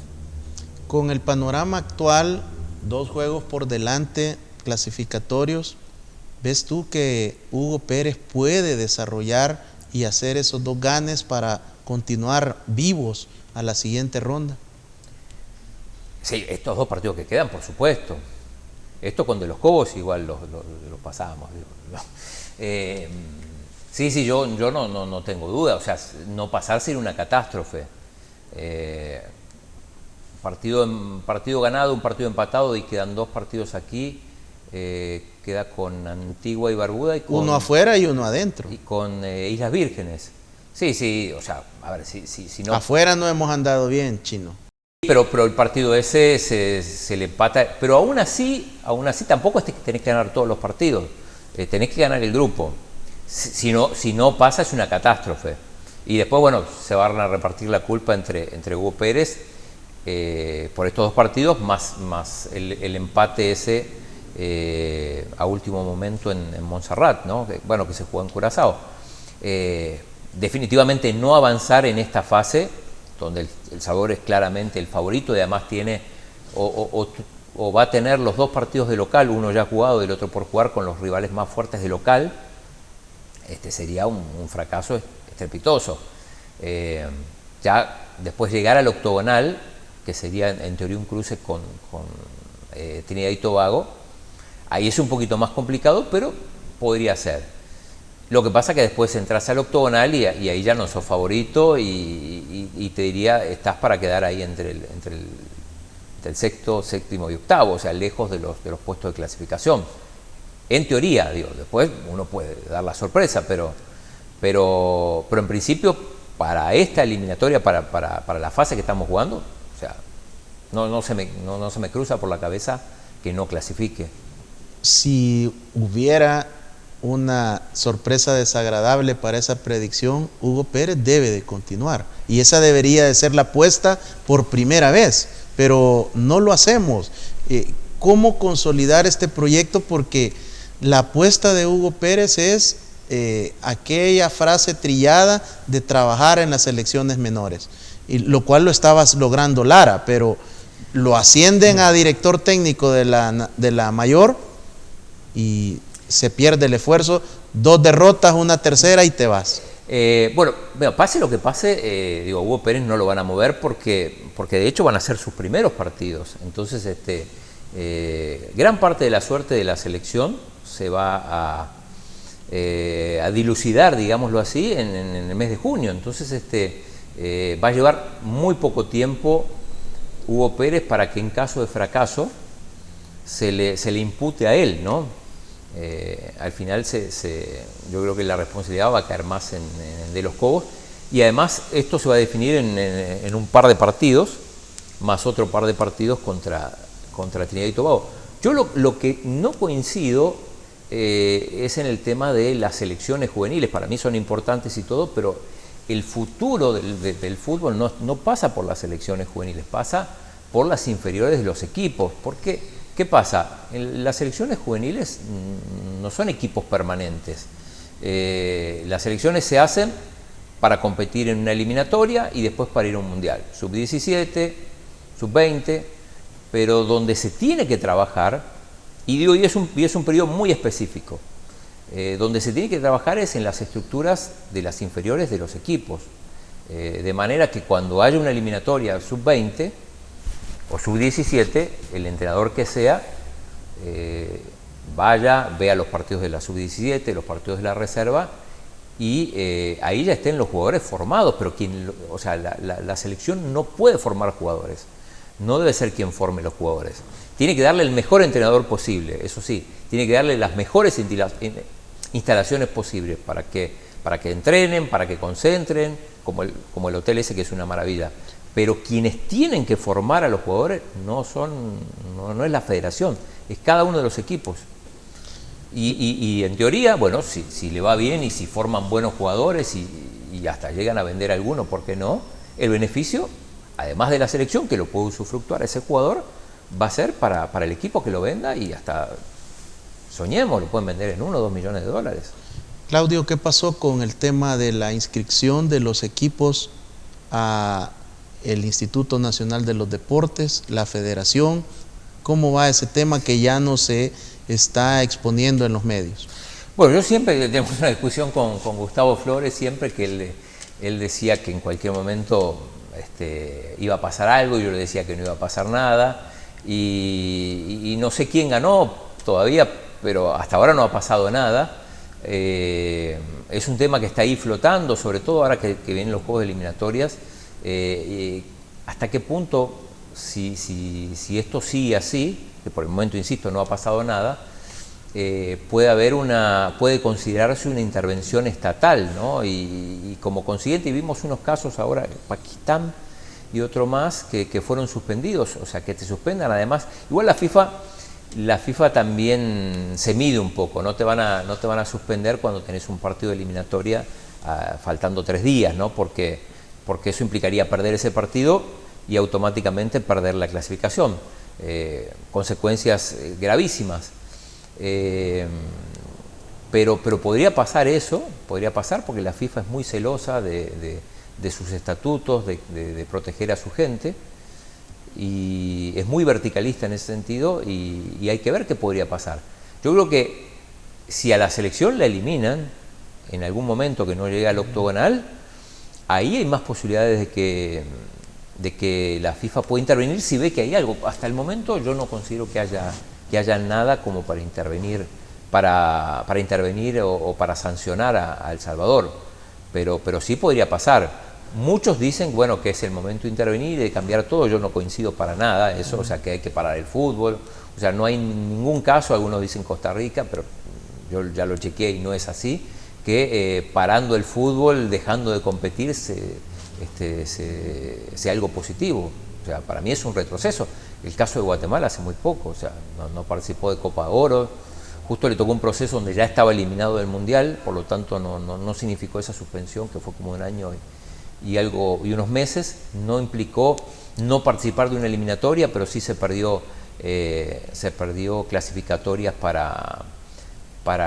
Con el panorama actual, 2 juegos por delante, clasificatorios, ¿ves tú que Hugo Pérez puede desarrollar y hacer esos 2 ganes para continuar vivos a la siguiente ronda? Sí, estos 2 partidos que quedan, por supuesto. Esto con De los Cobos igual lo pasábamos. Digo, ¿no? Sí, yo no tengo duda, o sea, no pasar sería una catástrofe. Partido ganado, un partido empatado y quedan 2 partidos aquí, queda con Antigua y Barbuda. Y uno afuera y uno adentro. Y con Islas Vírgenes. Sí, o sea, a ver, si no... Afuera no hemos andado bien, Chino. Pero el partido ese se le empata, pero aún así tampoco es que tenés que ganar todos los partidos, tenés que ganar el grupo. Si no pasa es una catástrofe. Y después, bueno, se van a repartir la culpa entre Hugo Pérez por estos 2 partidos, más el empate ese a último momento en Montserrat, ¿no? Que se jugó en Curazao. Definitivamente no avanzar en esta fase, donde El Salvador es claramente el favorito y además tiene o va a tener los 2 partidos de local, uno ya jugado y el otro por jugar con los rivales más fuertes de local. Sería un fracaso estrepitoso. Ya después llegar al octogonal, que sería en teoría un cruce con Trinidad y Tobago, ahí es un poquito más complicado, pero podría ser. Lo que pasa es que después entras al octogonal y ahí ya no sos favorito y te diría, estás para quedar ahí entre el sexto, séptimo y octavo, o sea, lejos de los puestos de clasificación. En teoría, digo, después uno puede dar la sorpresa, pero en principio, para esta eliminatoria, para la fase que estamos jugando, o sea, no se me cruza por la cabeza que no clasifique. Si hubiera una sorpresa desagradable para esa predicción, Hugo Pérez debe de continuar. Y esa debería de ser la apuesta por primera vez, pero no lo hacemos. ¿Cómo consolidar este proyecto? Porque la apuesta de Hugo Pérez es aquella frase trillada de trabajar en las selecciones menores, y lo cual lo estaba logrando Lara, pero lo ascienden a director técnico de la mayor y se pierde el esfuerzo, 2 derrotas, una tercera y te vas. Bueno, pase lo que pase, Hugo Pérez no lo van a mover porque de hecho van a ser sus primeros partidos. Entonces, gran parte de la suerte de la selección se va a dilucidar, digámoslo así, en el mes de junio. Entonces, va a llevar muy poco tiempo Hugo Pérez para que en caso de fracaso se le impute a él, ¿no? Al final yo creo que la responsabilidad va a caer más en De los Cobos, y además esto se va a definir en un par de partidos, más otro par de partidos contra Trinidad y Tobago. Yo lo que no coincido es en el tema de las selecciones juveniles. Para mí son importantes y todo, pero el futuro del fútbol no pasa por las selecciones juveniles, pasa por las inferiores de los equipos. Porque ¿qué pasa? Las selecciones juveniles no son equipos permanentes. Las selecciones se hacen para competir en una eliminatoria y después para ir a un mundial. Sub-17, sub-20, pero donde se tiene que trabajar, y es un periodo muy específico, donde se tiene que trabajar es en las estructuras de las inferiores de los equipos. De manera que cuando haya una eliminatoria sub-20, o sub-17, el entrenador que sea, vea los partidos de la sub-17, los partidos de la reserva, y ahí ya estén los jugadores formados, pero la selección no puede formar jugadores, no debe ser quien forme los jugadores. Tiene que darle el mejor entrenador posible, eso sí, tiene que darle las mejores instalaciones posibles para que entrenen, para que concentren, como el hotel ese, que es una maravilla. Pero quienes tienen que formar a los jugadores no es la federación, es cada uno de los equipos. Y en teoría, bueno, si le va bien y si forman buenos jugadores y hasta llegan a vender alguno, ¿por qué no? El beneficio, además de la selección, que lo puede usufructuar ese jugador, va a ser para el equipo que lo venda, y hasta, soñemos, lo pueden vender en 1 o 2 millones de dólares. Claudio, ¿qué pasó con el tema de la inscripción de los equipos a el Instituto Nacional de los Deportes, la Federación? ¿Cómo va ese tema que ya no se está exponiendo en los medios? Bueno, yo siempre tenemos una discusión con Gustavo Flores, siempre que él decía que en cualquier momento iba a pasar algo, y yo le decía que no iba a pasar nada. y no sé quién ganó todavía, pero hasta ahora no ha pasado nada. Es un tema que está ahí flotando, sobre todo ahora que vienen los juegos de eliminatorias. ¿Hasta qué punto, si esto sigue así, que por el momento, insisto, no ha pasado nada, puede considerarse una intervención estatal, ¿no? Y como consiguiente vimos unos casos ahora en Pakistán y otro más que fueron suspendidos, o sea, que te suspendan. Además, igual la FIFA también se mide un poco, no te van a suspender cuando tenés un partido de eliminatoria faltando 3 días, ¿no? Porque eso implicaría perder ese partido y automáticamente perder la clasificación. Consecuencias gravísimas. Pero podría pasar eso, podría pasar porque la FIFA es muy celosa de sus estatutos, de proteger a su gente, y es muy verticalista en ese sentido, y hay que ver qué podría pasar. Yo creo que si a la selección la eliminan en algún momento que no llegue al octogonal, ahí hay más posibilidades de que la FIFA pueda intervenir si ve que hay algo. Hasta el momento yo no considero que haya nada como para intervenir o para sancionar a El Salvador, pero sí podría pasar. Muchos dicen, bueno, que es el momento de intervenir y de cambiar todo. Yo no coincido para nada eso, o sea, que hay que parar el fútbol. O sea, no hay ningún caso, algunos dicen Costa Rica, pero yo ya lo chequeé y no es así, que parando el fútbol, dejando de competir, sea algo positivo. O sea, para mí es un retroceso. El caso de Guatemala hace muy poco, o sea, no participó de Copa de Oro, justo le tocó un proceso donde ya estaba eliminado del Mundial, por lo tanto no significó esa suspensión, que fue como un año y unos meses, no implicó no participar de una eliminatoria, pero sí se perdió clasificatorias para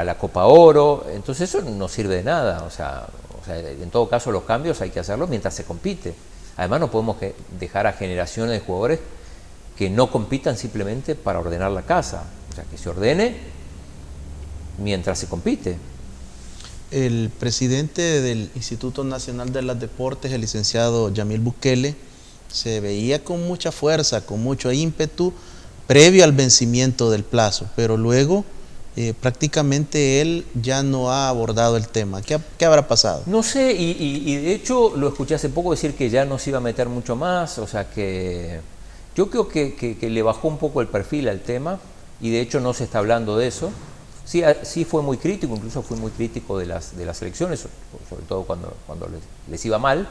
la Copa Oro. Entonces eso no sirve de nada, o sea, en todo caso los cambios hay que hacerlos mientras se compite. Además no podemos dejar a generaciones de jugadores que no compitan simplemente para ordenar la casa, o sea, que se ordene mientras se compite. El presidente del Instituto Nacional de los Deportes, el licenciado Yamil Bukele, se veía con mucha fuerza, con mucho ímpetu, previo al vencimiento del plazo, pero luego prácticamente él ya no ha abordado el tema. ¿Qué habrá pasado? No sé, y de hecho lo escuché hace poco decir que ya no se iba a meter mucho más, o sea que yo creo que le bajó un poco el perfil al tema, y de hecho no se está hablando de eso. Sí fue muy crítico, incluso fue muy crítico de las elecciones, sobre todo cuando les iba mal,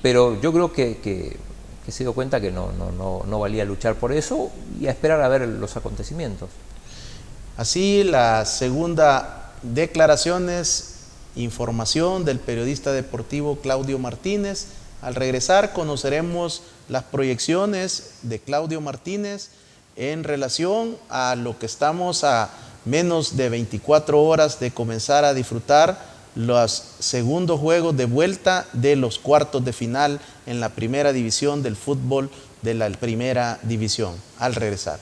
pero yo creo que se dio cuenta que no valía luchar por eso y a esperar a ver los acontecimientos. Así, la segunda declaración es información del periodista deportivo Claudio Martínez. Al regresar conoceremos las proyecciones de Claudio Martínez en relación a lo que estamos a menos de 24 horas de comenzar a disfrutar los segundos juegos de vuelta de los cuartos de final en la primera división del fútbol de la primera división. Al regresar.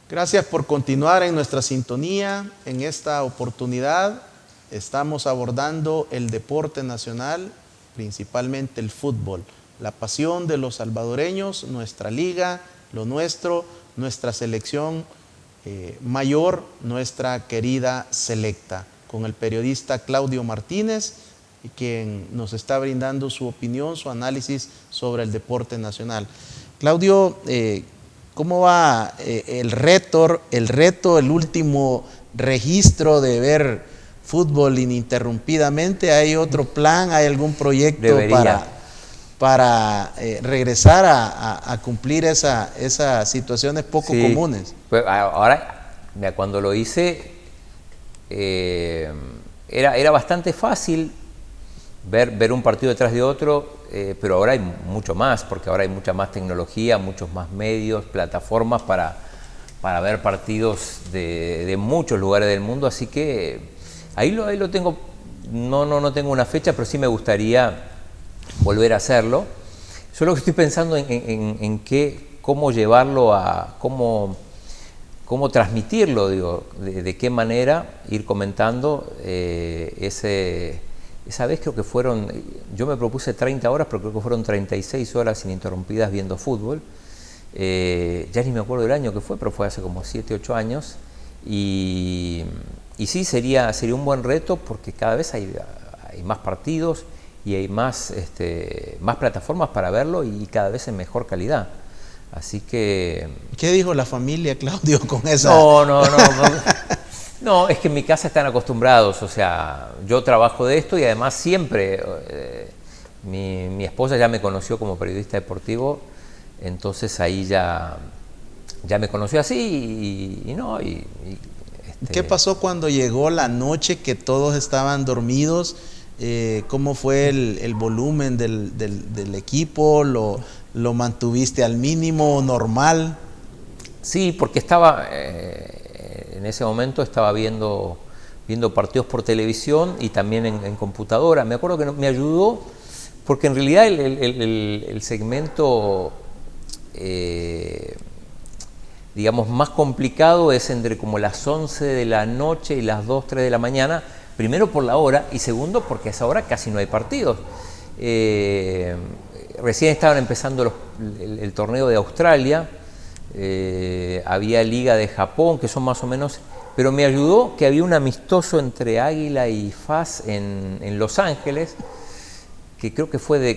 Gracias por continuar en nuestra sintonía. En esta oportunidad estamos abordando el deporte nacional, principalmente el fútbol, la pasión de los salvadoreños, nuestra liga, lo nuestro, nuestra selección mayor, nuestra querida selecta, con el periodista Claudio Martínez, quien nos está brindando su opinión, su análisis sobre el deporte nacional. Claudio, ¿cómo va el reto, el último registro de ver fútbol ininterrumpidamente? ¿Hay otro plan? ¿Hay algún proyecto para regresar a cumplir esas situaciones poco comunes? Pues ahora, cuando lo hice, era bastante fácil ver un partido detrás de otro, pero ahora hay mucho más, porque ahora hay mucha más tecnología, muchos más medios, plataformas para ver partidos de muchos lugares del mundo, así que ahí lo tengo, no tengo una fecha, pero sí me gustaría volver a hacerlo, Solo que estoy pensando en cómo llevarlo cómo transmitirlo, digo, de qué manera ir comentando esa vez creo que yo me propuse 30 horas, pero creo que fueron 36 horas ininterrumpidas viendo fútbol. Ya ni me acuerdo del año que fue, pero fue hace como 7, 8 años. Y sí, sería un buen reto porque cada vez hay más partidos y hay más plataformas para verlo y cada vez en mejor calidad. Así que... ¿Qué dijo la familia, Claudio, con esa? No, es que en mi casa están acostumbrados, o sea, yo trabajo de esto y además siempre, mi esposa ya me conoció como periodista deportivo, entonces ahí ya me conoció así ¿Qué pasó cuando llegó la noche que todos estaban dormidos? ¿Cómo fue el volumen del equipo? ¿Lo mantuviste al mínimo normal? Sí, porque en ese momento estaba viendo partidos por televisión y también en computadora. Me acuerdo que me ayudó porque en realidad el segmento digamos más complicado es entre como las 11 de la noche y las 2, 3 de la mañana, primero por la hora y segundo porque a esa hora casi no hay partidos. Recién estaban empezando el torneo de Australia, había Liga de Japón, que son más o menos, pero me ayudó que había un amistoso entre Águila y FAS en Los Ángeles, que creo que fue de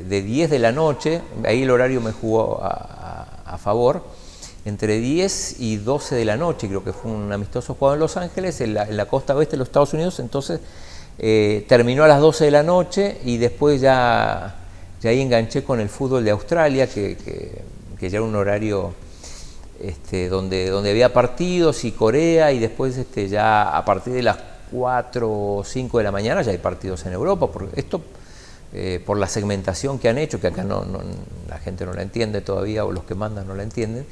10 de la noche, ahí el horario me jugó a favor, entre 10 y 12 de la noche, creo que fue un amistoso jugado en Los Ángeles, en la costa oeste de los Estados Unidos, entonces terminó a las 12 de la noche y después ya ahí enganché con el fútbol de Australia, que ya era un horario donde había partidos y Corea, y después ya a partir de las 4 o 5 de la mañana ya hay partidos en Europa. Por la segmentación que han hecho, que acá la gente no la entiende todavía, o los que mandan no la entienden,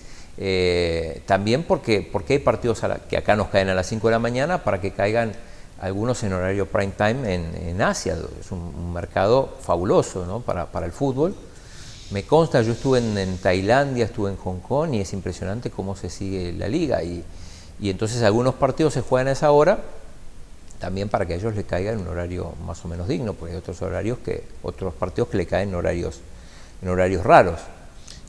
también porque hay partidos que acá nos caen a las 5 de la mañana para que caigan algunos en horario prime time en Asia. Es un mercado fabuloso, ¿no? para el fútbol. Me consta, yo estuve en Tailandia, estuve en Hong Kong y es impresionante cómo se sigue la liga y entonces algunos partidos se juegan a esa hora también para que a ellos les caiga en un horario más o menos digno, porque hay otros partidos que le caen en horarios raros.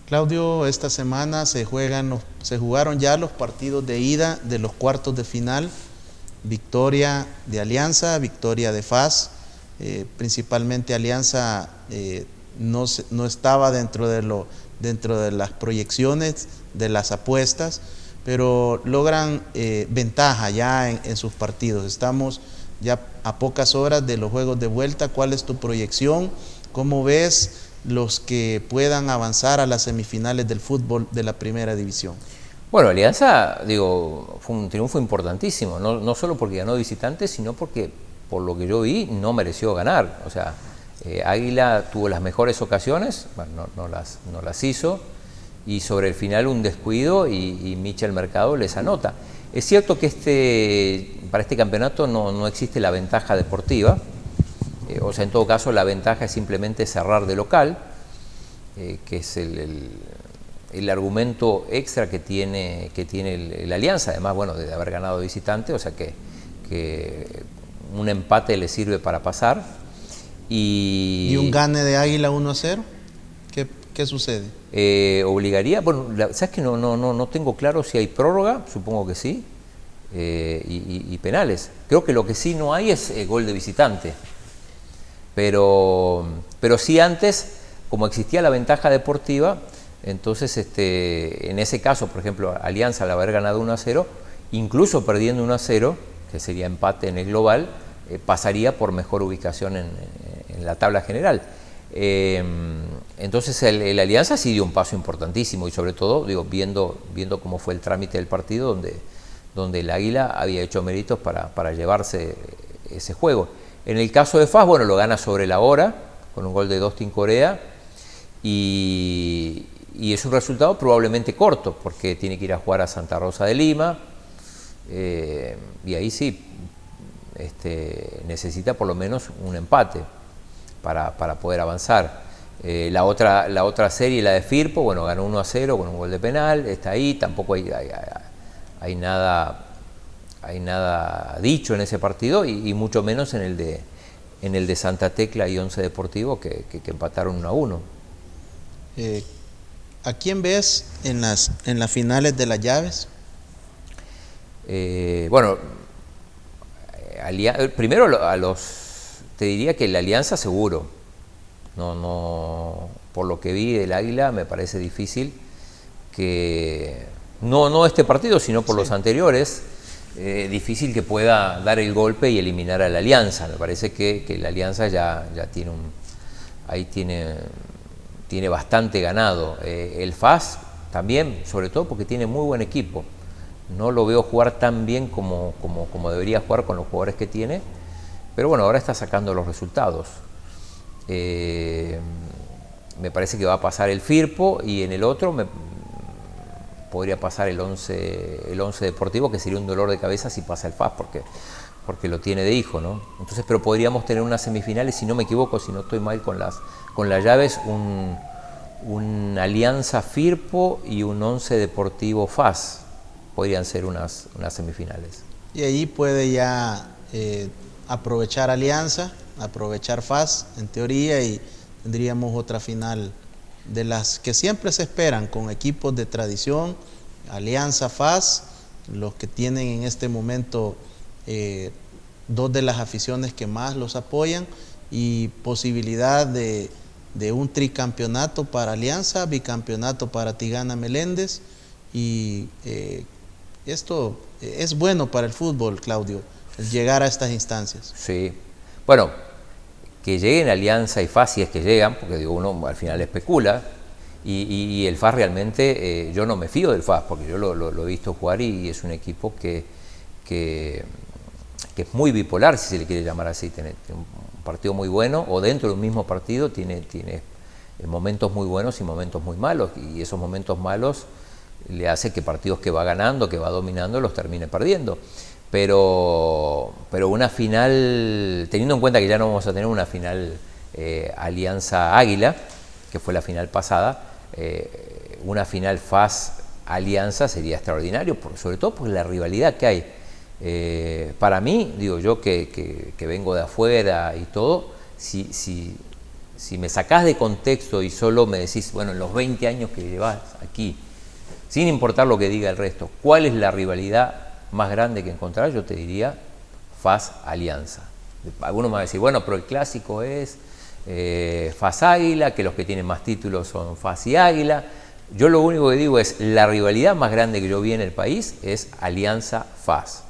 Claudio, esta semana se jugaron ya los partidos de ida de los cuartos de final. Victoria de Alianza, victoria de FAS, principalmente Alianza no estaba dentro de las proyecciones de las apuestas, pero logran ventaja ya en sus partidos. Estamos ya a pocas horas de los juegos de vuelta. ¿Cuál es tu proyección? ¿Cómo ves los que puedan avanzar a las semifinales del fútbol de la primera división? Bueno, Alianza, fue un triunfo importantísimo, no solo porque ganó visitante, sino porque, por lo que yo vi, no mereció ganar. O sea, Águila tuvo las mejores ocasiones, bueno, no las hizo, y sobre el final un descuido y Michel Mercado les anota. Es cierto que para este campeonato no existe la ventaja deportiva, o sea, en todo caso la ventaja es simplemente cerrar de local, que es el argumento extra que tiene el Alianza, además, bueno, de haber ganado visitante, o sea que un empate le sirve para pasar. ¿Y un gane de Águila 1-0? ¿Qué sucede? Obligaría, bueno, ¿sabes que no tengo claro si hay prórroga? Supongo que sí, y penales. Creo que lo que sí no hay es gol de visitante, pero sí antes, como existía la ventaja deportiva, entonces en ese caso, por ejemplo, Alianza al haber ganado 1-0, incluso perdiendo 1-0, que sería empate en el global, pasaría por mejor ubicación en la tabla general. Entonces el Alianza sí dio un paso importantísimo y sobre todo viendo cómo fue el trámite del partido donde el Águila había hecho méritos para llevarse ese juego. En el caso de FAS, bueno, lo gana sobre la hora con un gol de Dustin Corea y es un resultado probablemente corto porque tiene que ir a jugar a Santa Rosa de Lima y ahí sí necesita por lo menos un empate para poder avanzar. La otra serie, la de Firpo, bueno, ganó 1-0 con un gol de penal, está ahí, tampoco hay nada dicho en ese partido y mucho menos en el de Santa Tecla y Once Deportivo que empataron 1-1. ¿A quién ves en las finales de las llaves? Bueno, primero te diría que la Alianza seguro. No, por lo que vi del Águila me parece difícil que, no este partido, sino por los anteriores, difícil que pueda dar el golpe y eliminar a la Alianza. Me parece que la Alianza ya tiene bastante ganado. El FAS también, sobre todo porque tiene muy buen equipo. No lo veo jugar tan bien como debería jugar con los jugadores que tiene, pero bueno, ahora está sacando los resultados. Me parece que va a pasar el Firpo y en el otro podría pasar el Once Deportivo, que sería un dolor de cabeza si pasa el FAS porque lo tiene de hijo, ¿no? Entonces, pero podríamos tener unas semifinales, si no me equivoco, si no estoy mal con las llaves, un Alianza Firpo y un Once Deportivo FAS podrían ser unas semifinales. Y ahí puede ya aprovechar Alianza, aprovechar FAS en teoría, y tendríamos otra final de las que siempre se esperan con equipos de tradición, Alianza, FAS, los que tienen en este momento dos de las aficiones que más los apoyan, y posibilidad de un tricampeonato para Alianza, bicampeonato para Tigana Meléndez, y esto es bueno para el fútbol, Claudio, el llegar a estas instancias. Sí, bueno, que lleguen Alianza y FAS, si es que llegan, porque digo, uno al final especula, y el FAS realmente, yo no me fío del FAS, porque yo lo he visto jugar y es un equipo que es muy bipolar, si se le quiere llamar así. Tiene un partido muy bueno, o dentro de un mismo partido tiene momentos muy buenos y momentos muy malos, y esos momentos malos le hace que partidos que va ganando, que va dominando, los termine perdiendo. Pero una final, teniendo en cuenta que ya no vamos a tener una final Alianza-Águila, que fue la final pasada, una final FAS-Alianza sería extraordinario, sobre todo por la rivalidad que hay. Para mí, digo yo que vengo de afuera y todo, si me sacás de contexto y solo me decís, bueno, en los 20 años que llevas aquí, sin importar lo que diga el resto, ¿cuál es la rivalidad más grande que encontrar? Yo te diría FAS-Alianza. Algunos me van a decir, bueno, pero el clásico es FAS-Águila, que los que tienen más títulos son FAS y Águila. Yo lo único que digo es, la rivalidad más grande que yo vi en el país es Alianza-FAS.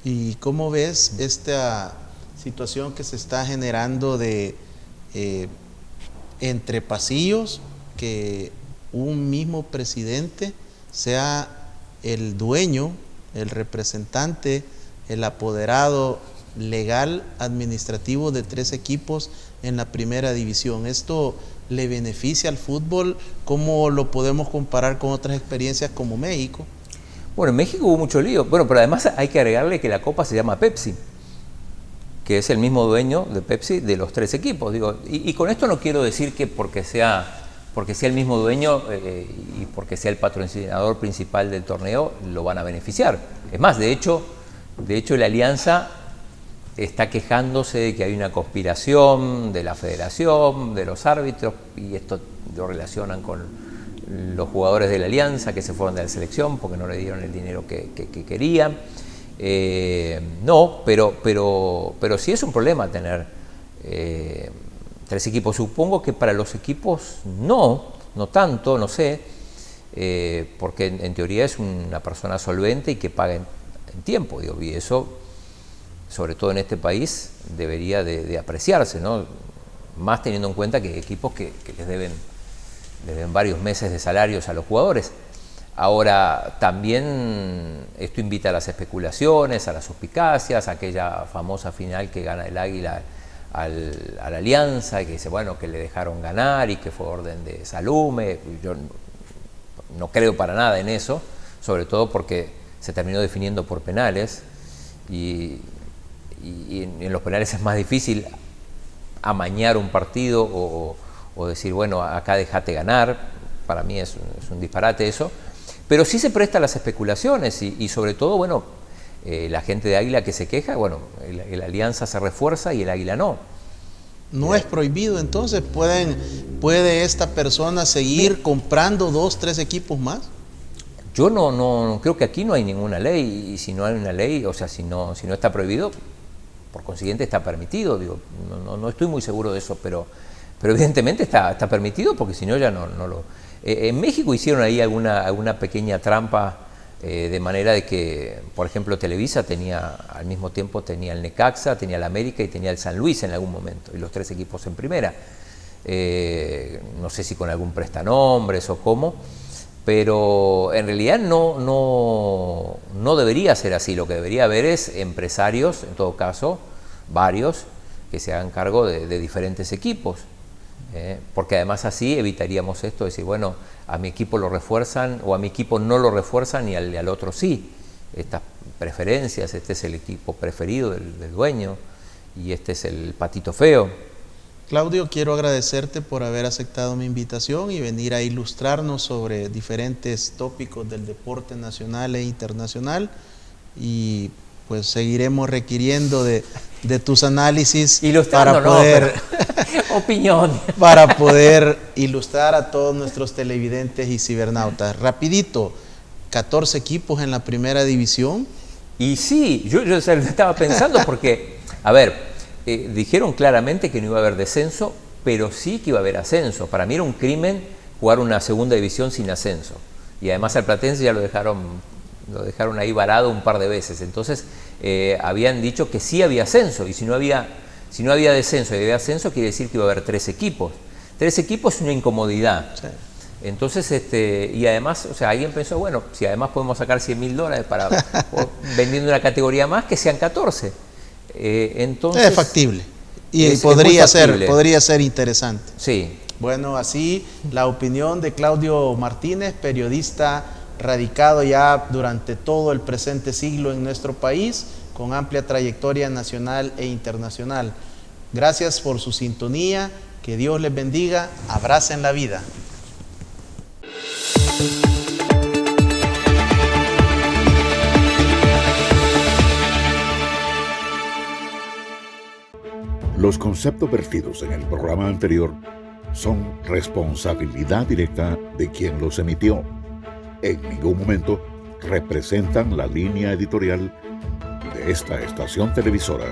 ¿Y cómo ves esta situación que se está generando de entre pasillos, que un mismo presidente sea el dueño, el representante, el apoderado legal administrativo de 3 equipos en la primera división? ¿Esto le beneficia al fútbol? ¿Cómo lo podemos comparar con otras experiencias como México? Bueno, en México hubo mucho lío. Bueno, pero además hay que agregarle que la copa se llama Pepsi, que es el mismo dueño de Pepsi de los 3 equipos. Digo, y con esto no quiero decir que porque sea el mismo dueño y porque sea el patrocinador principal del torneo lo van a beneficiar. Es más, de hecho la Alianza está quejándose de que hay una conspiración de la federación, de los árbitros, y esto lo relacionan con los jugadores de la Alianza que se fueron de la selección porque no le dieron el dinero que querían. No, pero sí es un problema tener 3 equipos. Supongo que para los equipos no tanto, no sé, porque en teoría es una persona solvente y que paga en tiempo, digo, y eso, sobre todo en este país, debería de apreciarse, ¿no? Más teniendo en cuenta que hay equipos que les deben varios meses de salarios a los jugadores. Ahora, también esto invita a las especulaciones, a las suspicacias, a aquella famosa final que gana el Águila a la Alianza, y que dice, bueno, que le dejaron ganar y que fue orden de Salume. Yo no creo para nada en eso, sobre todo porque se terminó definiendo por penales, y en los penales es más difícil amañar un partido o decir, bueno, acá dejate ganar. Para mí es un disparate eso. Pero sí se presta a las especulaciones y sobre todo, bueno, la gente de Águila que se queja, bueno, el Alianza se refuerza y el Águila no. ¿No es prohibido entonces? ¿Puede esta persona seguir comprando 2, 3 equipos más? Yo no creo que aquí no hay ninguna ley, y si no hay una ley, o sea, si no está prohibido, por consiguiente está permitido. Digo, no estoy muy seguro de eso, pero evidentemente está permitido, porque si no ya no lo... En México hicieron ahí alguna pequeña trampa, de manera de que, por ejemplo, Televisa al mismo tiempo tenía el Necaxa, tenía el América y tenía el San Luis en algún momento, y los 3 equipos en primera. No sé si con algún prestanombres o cómo, pero en realidad no debería ser así. Lo que debería haber es empresarios, en todo caso, varios, que se hagan cargo de diferentes equipos. Porque además así evitaríamos esto de decir, bueno, a mi equipo lo refuerzan o a mi equipo no lo refuerzan y al otro sí. Estas preferencias, este es el equipo preferido del dueño y este es el patito feo. Claudio, quiero agradecerte por haber aceptado mi invitación y venir a ilustrarnos sobre diferentes tópicos del deporte nacional e internacional, y pues seguiremos requiriendo de tus análisis para poder opinión, para poder ilustrar a todos nuestros televidentes y cibernautas. Rapidito, 14 equipos en la primera división. Y sí, yo estaba pensando porque, a ver, dijeron claramente que no iba a haber descenso, pero sí que iba a haber ascenso. Para mí era un crimen jugar una segunda división sin ascenso. Y además al Platense ya lo dejaron ahí varado un par de veces. Entonces habían dicho que sí había ascenso, y si no había descenso y había ascenso, quiere decir que iba a haber 3 equipos. 3 equipos es una incomodidad. Sí. Entonces, y además, o sea, alguien pensó, bueno, si además podemos sacar $100,000 para vendiendo una categoría más, que sean 14. Entonces, es factible. Y podría ser interesante. Sí. Bueno, así la opinión de Claudio Martínez, periodista radicado ya durante todo el presente siglo en nuestro país, con amplia trayectoria nacional e internacional. Gracias por su sintonía, que Dios les bendiga, abracen la vida. Los conceptos vertidos en el programa anterior son responsabilidad directa de quien los emitió. En ningún momento representan la línea editorial de esta estación televisora.